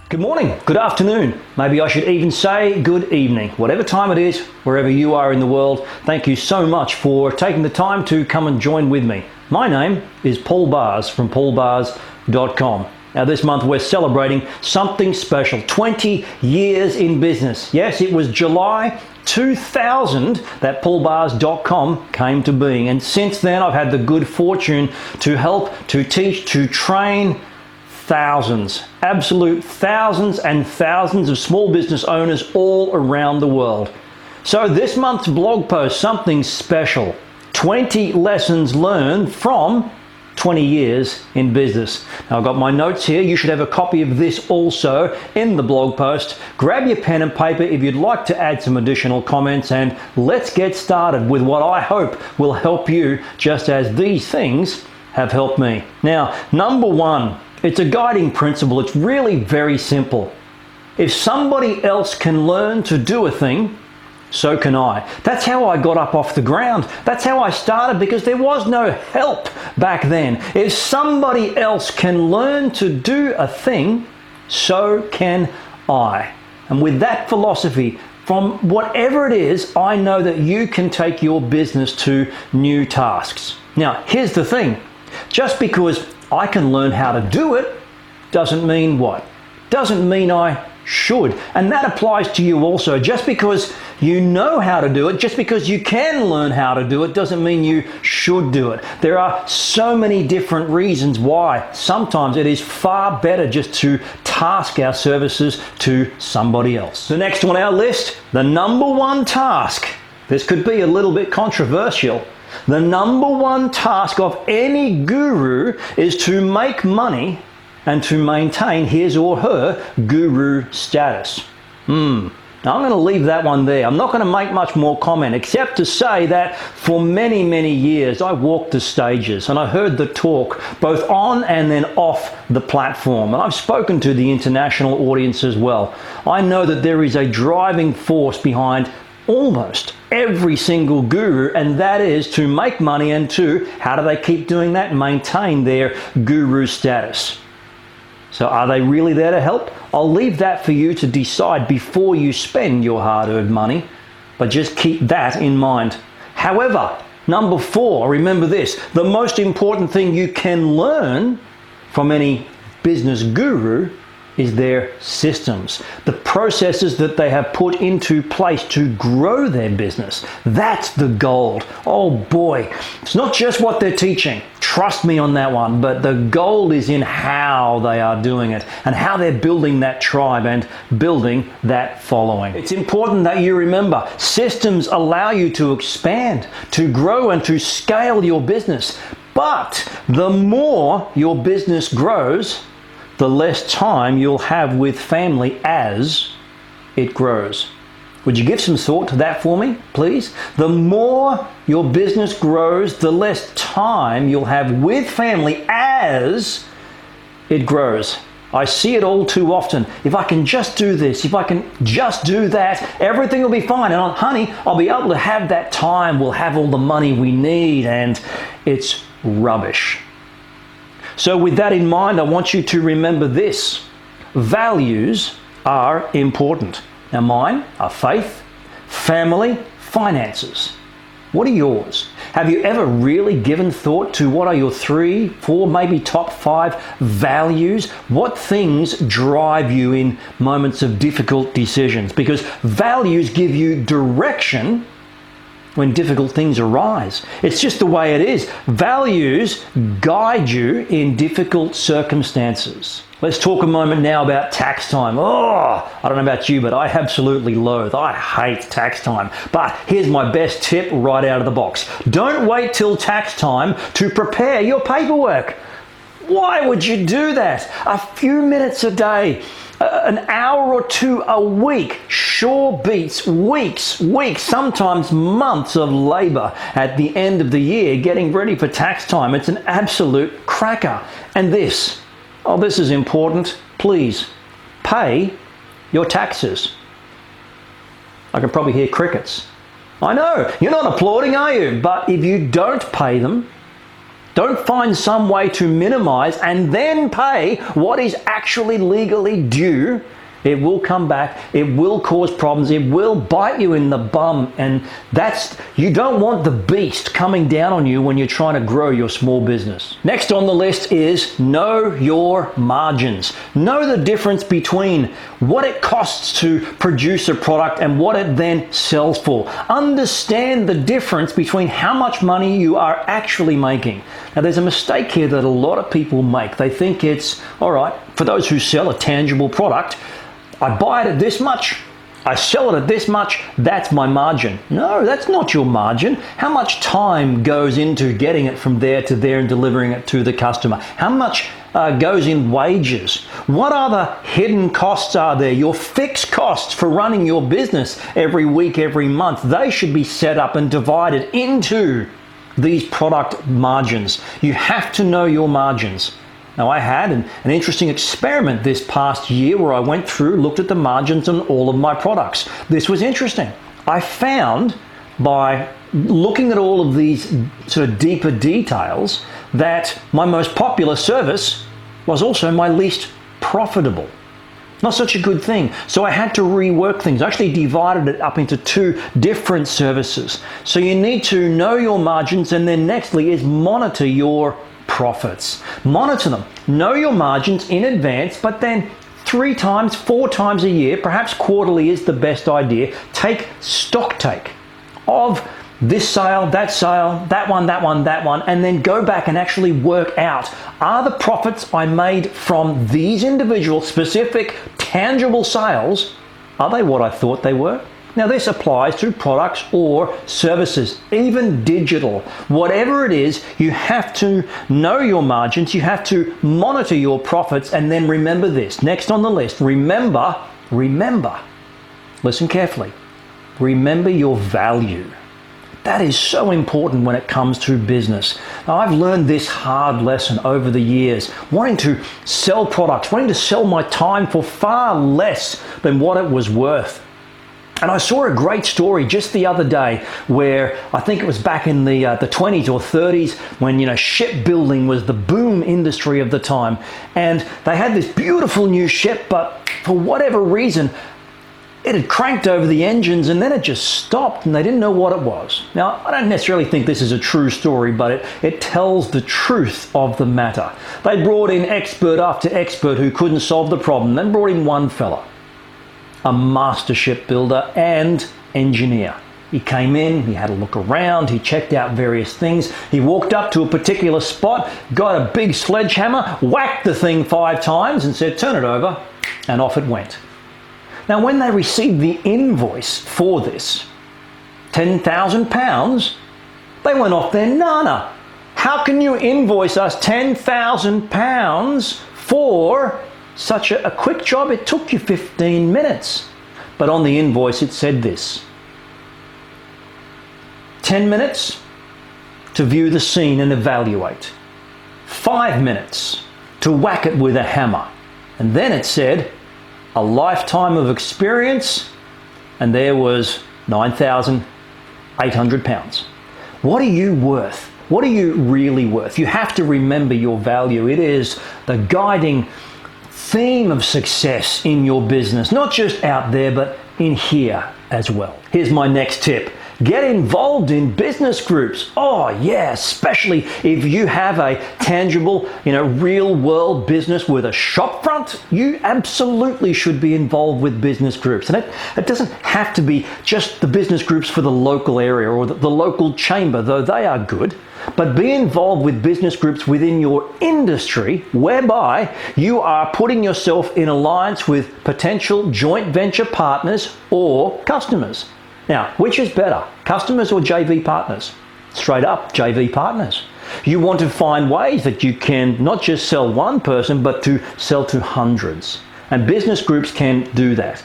Good morning, good afternoon, maybe I should even say good evening. Whatever time it is, wherever you are in the world, thank you so much for taking the time to come and join with me. My name is Paul Bars from paulbars.com. Now this month we're celebrating something special, 20 years in business. Yes, it was July 2000 that paulbars.com came to being, and since then I've had the good fortune to help, to teach, to train thousands, absolute thousands and thousands of small business owners all around the world. So this month's blog post, something special, 20 lessons learned from 20 years in business. Now I've got my notes here. You should have a copy of this also in the blog post. Grab your pen and paper if you'd like to add some additional comments, and let's get started with what I hope will help you just as these things have helped me. Now, number one, it's a guiding principle. It's really very simple. If somebody else can learn to do a thing, so can I. That's how I got up off the ground. That's how I started, because there was no help back then. If somebody else can learn to do a thing, so can I. And with that philosophy, from whatever it is, I know that you can take your business to new tasks. Now, here's the thing. Just because I can learn how to do it doesn't mean what? Doesn't mean I should. And that applies to you also. Just because you know how to do it, just because you can learn how to do it, doesn't mean you should do it. There are so many different reasons why sometimes it is far better just to task our services to somebody else. The next on our list, the number one task. This could be a little bit controversial. The number one task of any guru is to make money and to maintain his or her guru status. Now I'm going to leave that one there. I'm not going to make much more comment, except to say that for many, many years I walked the stages and I heard the talk both on and then off the platform. And I've spoken to the international audience as well. I know that there is a driving force behind almost every single guru, and that is to make money, and to, how do they keep doing that? Maintain their guru status. So are they really there to help? I'll leave that for you to decide before you spend your hard-earned money, but just keep that in mind. However, number four, remember this, the most important thing you can learn from any business guru is their systems, the processes that they have put into place to grow their business. That's the gold. Oh boy, it's not just what they're teaching, trust me on that one, but the gold is in how they are doing it and how they're building that tribe and building that following. It's important that you remember, systems allow you to expand, to grow and to scale your business. But the more your business grows, the less time you'll have with family as it grows. Would you give some thought to that for me, please? The more your business grows, the less time you'll have with family as it grows. I see it all too often. If I can just do this, if I can just do that, everything will be fine. And honey, I'll be able to have that time. We'll have all the money we need, and it's rubbish. So with that in mind, I want you to remember this. Values are important. Now mine are faith, family, finances. What are yours? Have you ever really given thought to what are your 3, 4, maybe top 5 values? What things drive you in moments of difficult decisions? Because values give you direction when difficult things arise. It's just the way it is. Values guide you in difficult circumstances. Let's talk a moment now about tax time. I don't know about you, but I absolutely loathe, I hate tax time. But here's my best tip right out of the box. Don't wait till tax time to prepare your paperwork. Why would you do that? A few minutes a day, an hour or two a week sure beats weeks, sometimes months of labor at the end of the year getting ready for tax time. It's an absolute cracker. And this is important. Please pay your taxes. I can probably hear crickets. I know, you're not applauding, are you? But if you don't pay them, don't find some way to minimize and then pay what is actually legally due, it will come back, it will cause problems, it will bite you in the bum, and you don't want the beast coming down on you when you're trying to grow your small business. Next on the list is know your margins. Know the difference between what it costs to produce a product and what it then sells for. Understand the difference between how much money you are actually making. Now, there's a mistake here that a lot of people make. They think it's, all right, for those who sell a tangible product, I buy it at this much, I sell it at this much, that's my margin. No, that's not your margin. How much time goes into getting it from there to there and delivering it to the customer? How much goes in wages? What other hidden costs are there? Your fixed costs for running your business every week, every month, they should be set up and divided into these product margins. You have to know your margins. Now, I had an interesting experiment this past year where I went through, looked at the margins on all of my products. This was interesting. I found by looking at all of these sort of deeper details that my most popular service was also my least profitable. Not such a good thing. So I had to rework things. I actually divided it up into two different services. So you need to know your margins, and then nextly is monitor your profits. Monitor them. Know your margins in advance, but then 3 times, 4 times a year, perhaps quarterly is the best idea. Take stock of this sale, that one, and then go back and actually work out, are the profits I made from these individual specific tangible sales, are they what I thought they were? Now, this applies to products or services, even digital. Whatever it is, you have to know your margins, you have to monitor your profits, and then remember this. Next on the list, remember, listen carefully, remember your value. That is so important when it comes to business. Now, I've learned this hard lesson over the years, wanting to sell products, wanting to sell my time for far less than what it was worth. And I saw a great story just the other day where I think it was back in the 20s or 30s when, shipbuilding was the boom industry of the time. And they had this beautiful new ship, but for whatever reason, it had cranked over the engines and then it just stopped and they didn't know what it was. Now, I don't necessarily think this is a true story, but it tells the truth of the matter. They brought in expert after expert who couldn't solve the problem, then brought in one fella, a master shipbuilder and engineer. He came in, he had a look around, he checked out various things. He walked up to a particular spot, got a big sledgehammer, whacked the thing 5 times and said, turn it over, and off it went. Now, when they received the invoice for this, £10,000, they went off their nana. How can you invoice us £10,000 for such a quick job? It took you 15 minutes. But on the invoice it said this: 10 minutes to view the scene and evaluate, 5 minutes to whack it with a hammer, and then it said a lifetime of experience, and there was £9,800. What are you worth? What are you really worth? You have to remember your value. It is the guiding theme of success in your business, not just out there, but in here as well. Here's my next tip. Get involved in business groups. Oh yeah, especially if you have a tangible, real world business with a shop front, you absolutely should be involved with business groups. And it doesn't have to be just the business groups for the local area or the local chamber, though they are good. But be involved with business groups within your industry whereby you are putting yourself in alliance with potential joint venture partners or customers. Now, which is better, customers or JV partners? Straight up, JV partners. You want to find ways that you can not just sell one person, but to sell to hundreds. And business groups can do that.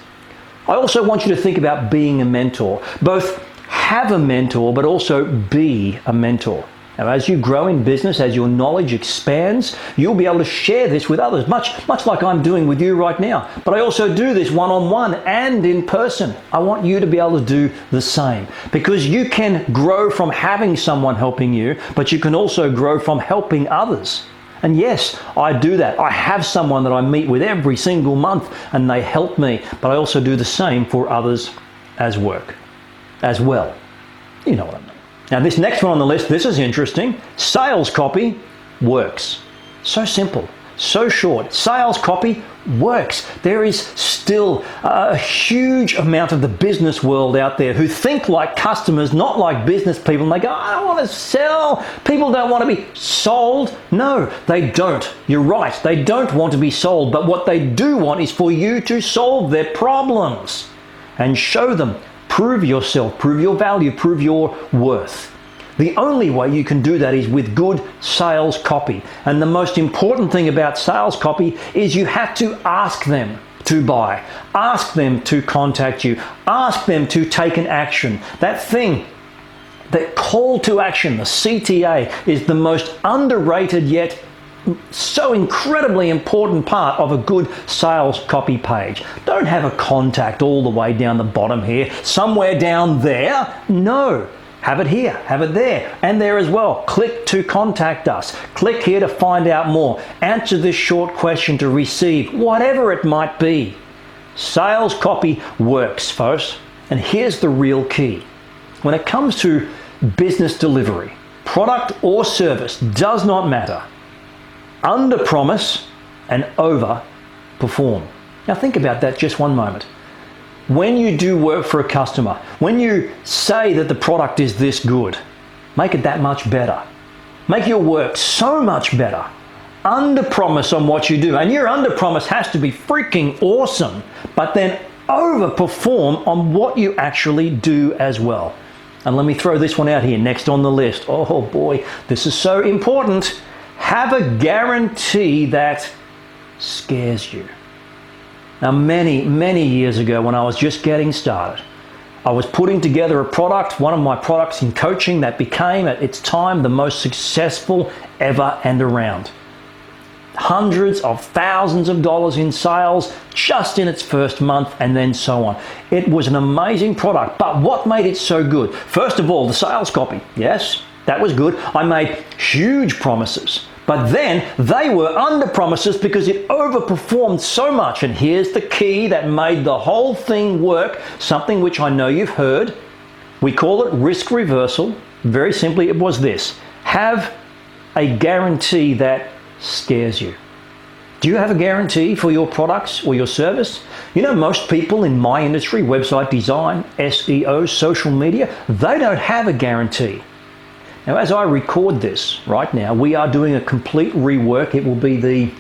I also want you to think about being a mentor. Both have a mentor, but also be a mentor. Now, as you grow in business, as your knowledge expands, you'll be able to share this with others, much like I'm doing with you right now. But I also do this one-on-one and in person. I want you to be able to do the same, because you can grow from having someone helping you, but you can also grow from helping others. And yes, I do that. I have someone that I meet with every single month and they help me, but I also do the same for others as well. You know what I mean. Now this next one on the list, this is interesting. Sales copy works. So simple, so short. Sales copy works. There is still a huge amount of the business world out there who think like customers, not like business people. And they go, I don't want to sell. People don't want to be sold. No, they don't. You're right. They don't want to be sold. But what they do want is for you to solve their problems and show them. Prove yourself, prove your value, prove your worth. The only way you can do that is with good sales copy. And the most important thing about sales copy is you have to ask them to buy, ask them to contact you, ask them to take an action. That thing, that call to action, the CTA, is the most underrated yet so incredibly important part of a good sales copy page. Don't have a contact all the way down the bottom here, somewhere down there. No, have it here, have it there, and there as well. Click to contact us. Click here to find out more. Answer this short question to receive, whatever it might be. Sales copy works, folks. And here's the real key. When it comes to business delivery, product or service, does not matter. Under promise and over perform. Now think about that just one moment. When you do work for a customer, when you say that the product is this good, make it that much better. Make your work so much better. Under promise on what you do, and your under promise has to be freaking awesome, but then over perform on what you actually do as well. And let me throw this one out here next on the list. Oh boy, this is so important. Have a guarantee that scares you. Now, many years ago when I was just getting started, I was putting together a product, one of my products in coaching that became at its time the most successful ever and around. Hundreds of thousands of dollars in sales just in its first month, and then so on. It was an amazing product, but what made it so good? First of all, the sales copy. Yes, that was good. I made huge promises, but then they were under promises because it overperformed so much. And here's the key that made the whole thing work, something which I know you've heard. We call it risk reversal. Very simply, it was this: have a guarantee that scares you. Do you have a guarantee for your products or your service? You know, most people in my industry, website design, SEO, social media, they don't have a guarantee. Now, as I record this right now, we are doing a complete rework. It will be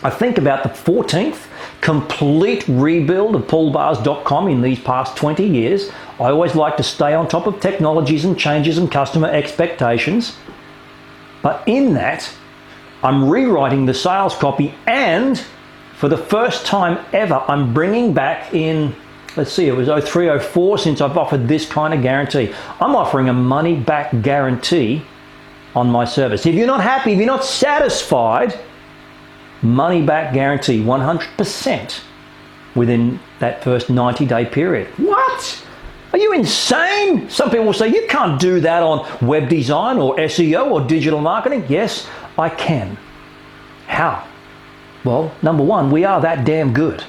I think about the 14th complete rebuild of paulbars.com in these past 20 years. I always like to stay on top of technologies and changes and customer expectations. But in that, I'm rewriting the sales copy, and for the first time ever, I'm bringing back in, let's see, it was 03, 04 since I've offered this kind of guarantee. I'm offering a money back guarantee on my service. If you're not happy, if you're not satisfied, money back guarantee, 100% within that first 90-day period. What? Are you insane? Some people will say, you can't do that on web design or SEO or digital marketing. Yes, I can. How? Well, number one, we are that damn good.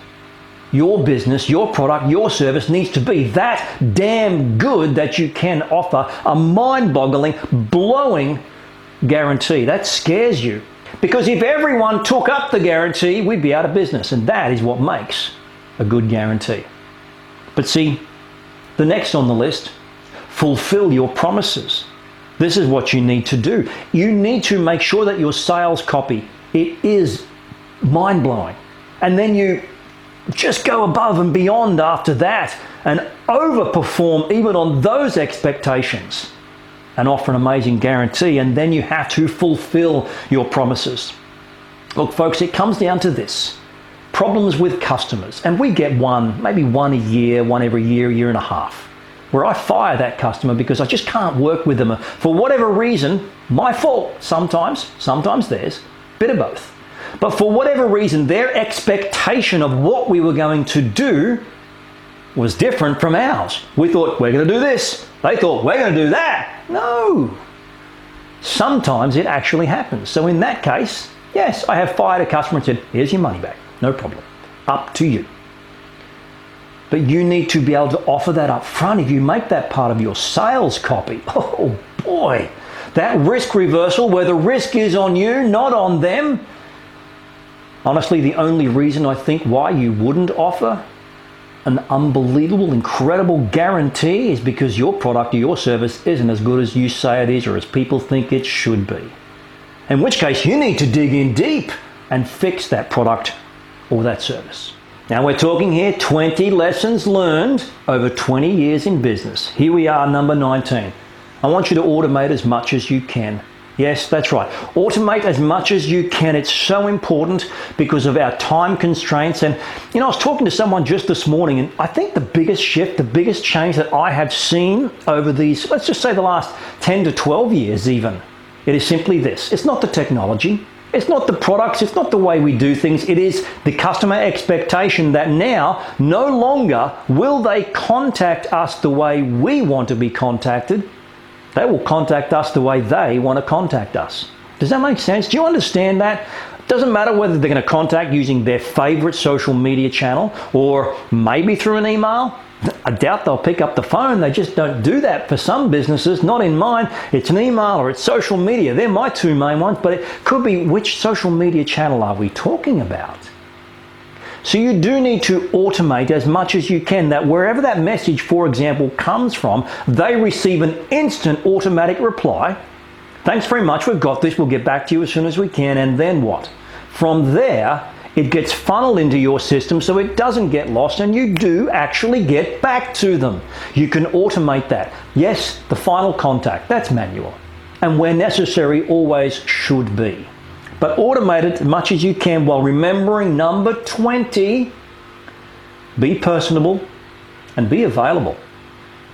Your business, your product, your service needs to be that damn good that you can offer a mind-boggling, blowing guarantee. That scares you. Because if everyone took up the guarantee, we'd be out of business. And that is what makes a good guarantee. But see, the next on the list, fulfill your promises. This is what you need to do. You need to make sure that your sales copy, it is mind-blowing. And then you just go above and beyond after that and overperform even on those expectations and offer an amazing guarantee. And then you have to fulfill your promises. Look, folks, it comes down to this. Problems with customers. And we get one, maybe one a year, one every year, year and a half. where I fire that customer because I just can't work with them for whatever reason. My fault sometimes theirs, bit of both. But for whatever reason, their expectation of what we were going to do was different from ours. We thought, we're going to do this. They thought, we're going to do that. No. Sometimes it actually happens. So in that case, yes, I have fired a customer and said, here's your money back. No problem. Up to you. But you need to be able to offer that up front if you make that part of your sales copy. Oh boy, that risk reversal where the risk is on you, not on them. Honestly, the only reason I think why you wouldn't offer an unbelievable, incredible guarantee is because your product or your service isn't as good as you say it is or as people think it should be. In which case, you need to dig in deep and fix that product or that service. Now we're talking here 20 lessons learned over 20 years in business. Here we are, number 19. I want you to automate as much as you can. Yes, that's right. Automate as much as you can. It's so important because of our time constraints. And, I was talking to someone just this morning, and I think the biggest shift, the biggest change that I have seen over these, let's just say the last 10 to 12 years even, it is simply this. It's not the technology. It's not the products. It's not the way we do things. It is the customer expectation that now no longer will they contact us the way we want to be contacted. They will contact us the way they want to contact us. Does that make sense? Do you understand that? It doesn't matter whether they're going to contact using their favorite social media channel or maybe through an email. I doubt they'll pick up the phone. They just don't do that for some businesses. Not in mine. It's an email or it's social media. They're my two main ones, but it could be which social media channel are we talking about? So you do need to automate as much as you can that wherever that message, for example, comes from, they receive an instant automatic reply. Thanks very much, we've got this, we'll get back to you as soon as we can, and then what? From there, it gets funneled into your system so it doesn't get lost and you do actually get back to them. You can automate that. Yes, the final contact, that's manual. And where necessary, always should be. But automate it as much as you can while remembering number 20, be personable and be available.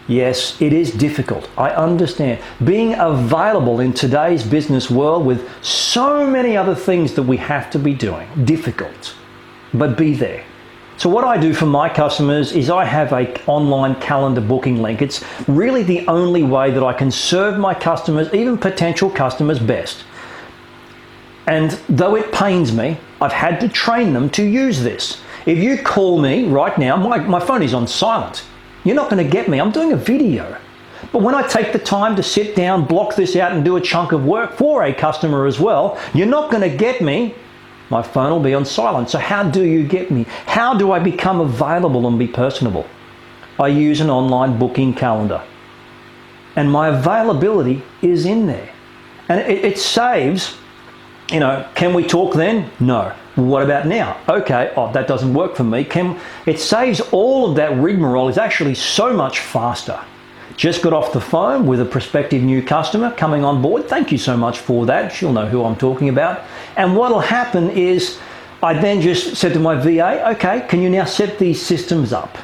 Yes, it is difficult. I understand. Being available in today's business world with so many other things that we have to be doing, difficult, but be there. So what I do for my customers is I have an online calendar booking link. It's really the only way that I can serve my customers, even potential customers, best. And though it pains me, I've had to train them to use this. If you call me right now, my phone is on silent. You're not going to get me. I'm doing a video. But when I take the time to sit down, block this out and do a chunk of work for a customer as well, you're not going to get me. My phone will be on silent. So how do you get me? How do I become available and be personable? I use an online booking calendar. And my availability is in there. And it saves... can we talk then? No. What about now? Okay, that doesn't work for me. It saves all of that rigmarole. It's actually so much faster. Just got off the phone with a prospective new customer coming on board. Thank you so much for that. She'll know who I'm talking about. And what'll happen is I then just said to my VA, okay, can you now set these systems up?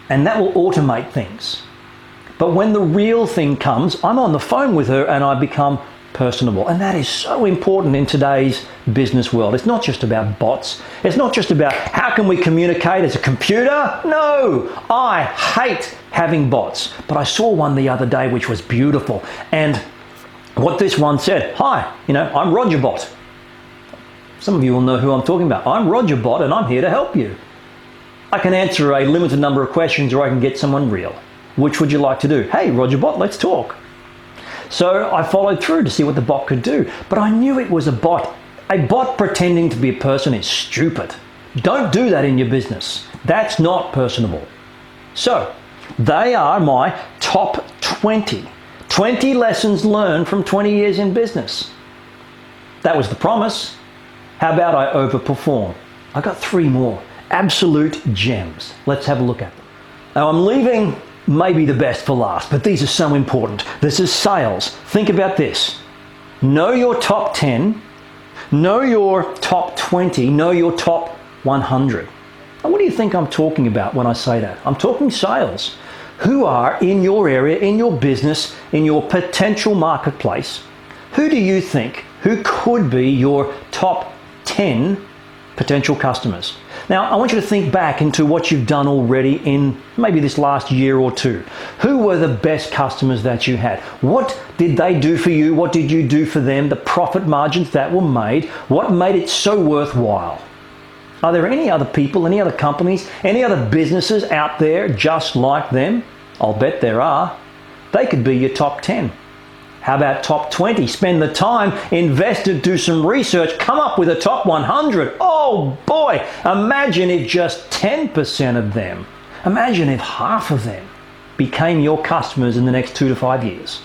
And that will automate things. But when the real thing comes, I'm on the phone with her and I become personable. And that is so important in today's business world. It's not just about bots. It's not just about how can we communicate as a computer. No, I hate having bots. But I saw one the other day which was beautiful. And what this one said, hi, I'm Roger Bot. Some of you will know who I'm talking about. I'm Roger Bot and I'm here to help you. I can answer a limited number of questions or I can get someone real. Which would you like to do? Hey, Roger Bot, let's talk. So I followed through to see what the bot could do, but I knew it was a bot. A bot pretending to be a person is stupid. Don't do that in your business. That's not personable. So they are my top 20 lessons learned from 20 years in business. That was the promise. How about I overperform? I got 3 more absolute gems. Let's have a look at them. Now I'm leaving maybe the best for last, but these are so important. This is sales. Think about this. Know your top 10, know your top 20, know your top 100. Now, what do you think I'm talking about when I say that? I'm talking sales. who are in your area, in your business, in your potential marketplace, who do you think, who could be your top 10 potential customers? Now, I want you to think back into what you've done already in maybe this last year or two. Who were the best customers that you had? What did they do for you? What did you do for them? The profit margins that were made? What made it so worthwhile? Are there any other people, any other companies, any other businesses out there just like them? I'll bet there are. They could be your top 10. How about top 20? Spend the time, invest it, do some research, come up with a top 100. Oh boy, imagine if just 10% of them, imagine if half of them became your customers in the next 2 to 5 years.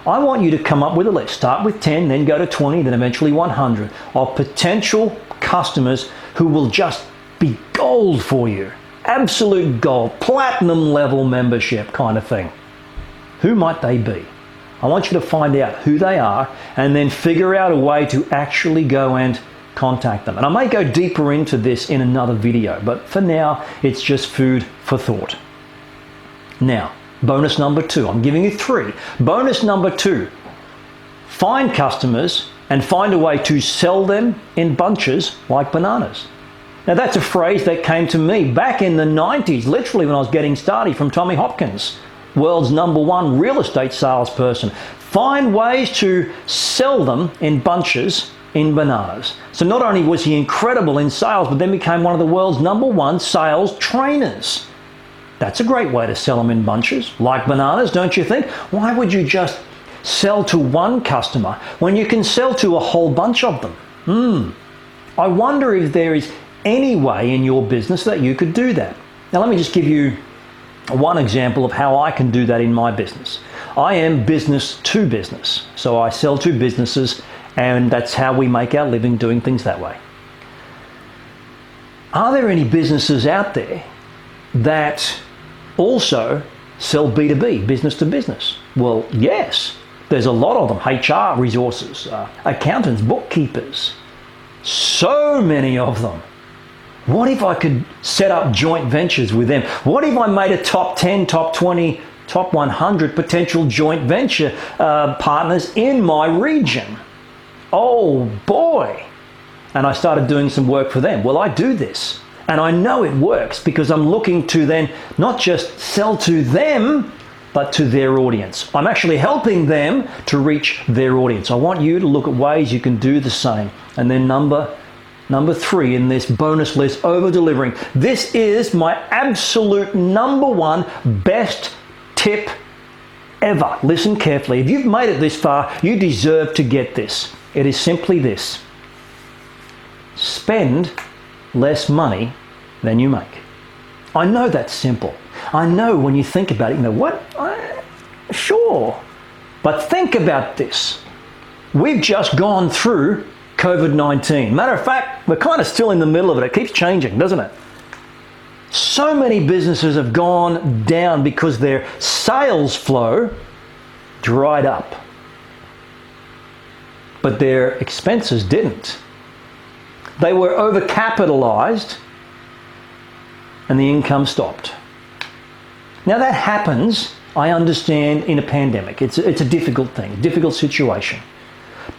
I want you to come up with a list. Start with 10, then go to 20, then eventually 100 of potential customers who will just be gold for you. Absolute gold, platinum level membership kind of thing. Who might they be? I want you to find out who they are and then figure out a way to actually go and contact them. And I may go deeper into this in another video, but for now, it's just food for thought. Now, bonus number 2. I'm giving you 3. Bonus number 2. Find customers and find a way to sell them in bunches like bananas. Now, that's a phrase that came to me back in the 90s, literally when I was getting started, from Tommy Hopkins, world's #1 real estate salesperson. Find ways to sell them in bunches in bananas. So not only was he incredible in sales, but then became one of the world's #1 sales trainers. That's a great way to sell them in bunches, like bananas, don't you think? Why would you just sell to one customer when you can sell to a whole bunch of them? I wonder if there is any way in your business that you could do that. Now let me just give you one example of how I can do that in my business. I am business to business. So I sell to businesses, and that's how we make our living, doing things that way. Are there any businesses out there that also sell B2B, business to business? Well, yes. There's a lot of them. HR resources, accountants, bookkeepers. So many of them. What if I could set up joint ventures with them? What if I made a top 10, top 20, top 100 potential joint venture partners in my region? Oh boy. And I started doing some work for them. Well, I do this. And I know it works because I'm looking to then not just sell to them, but to their audience. I'm actually helping them to reach their audience. I want you to look at ways you can do the same. And then number 3 in this bonus list, over delivering. This is my absolute #1 best tip ever. Listen carefully. If you've made it this far, you deserve to get this. It is simply this. Spend less money than you make. I know that's simple. I know when you think about it, you know, what? Sure. But think about this. We've just gone through COVID-19. Matter of fact, we're kind of still in the middle of it. It keeps changing, doesn't it? So many businesses have gone down because their sales flow dried up, but their expenses didn't. They were overcapitalized and the income stopped. Now that happens, I understand, in a pandemic. It's a difficult thing, a difficult situation.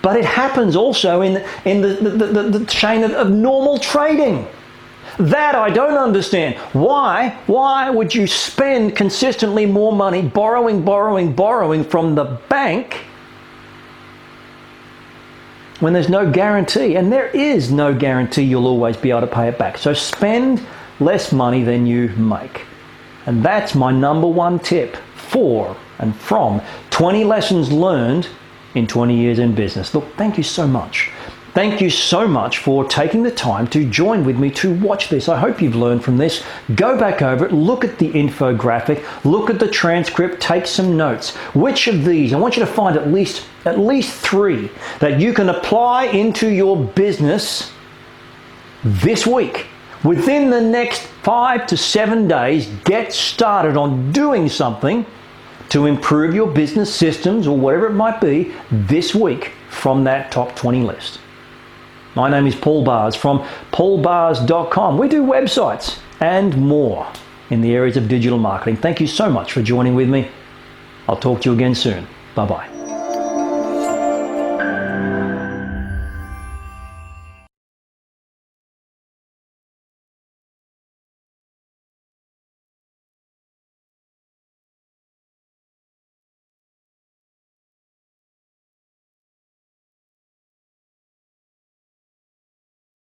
But it happens also in the chain of normal trading. That I don't understand. Why would you spend consistently more money borrowing from the bank when there's no guarantee? And there is no guarantee you'll always be able to pay it back. So spend less money than you make. And that's my #1 tip for and from 20 lessons learned in 20 years in business. Look, thank you so much. Thank you so much for taking the time to join with me to watch this. I hope you've learned from this. Go back over it, look at the infographic, look at the transcript, take some notes. Which of these, I want you to find at least 3 that you can apply into your business this week. Within the next 5 to 7 days, get started on doing something to improve your business systems or whatever it might be this week from that top 20 list. My name is Paul Bars from paulbars.com. We do websites and more. in the areas of digital marketing. Thank you so much for joining with me. I'll talk to you again soon. Bye-bye.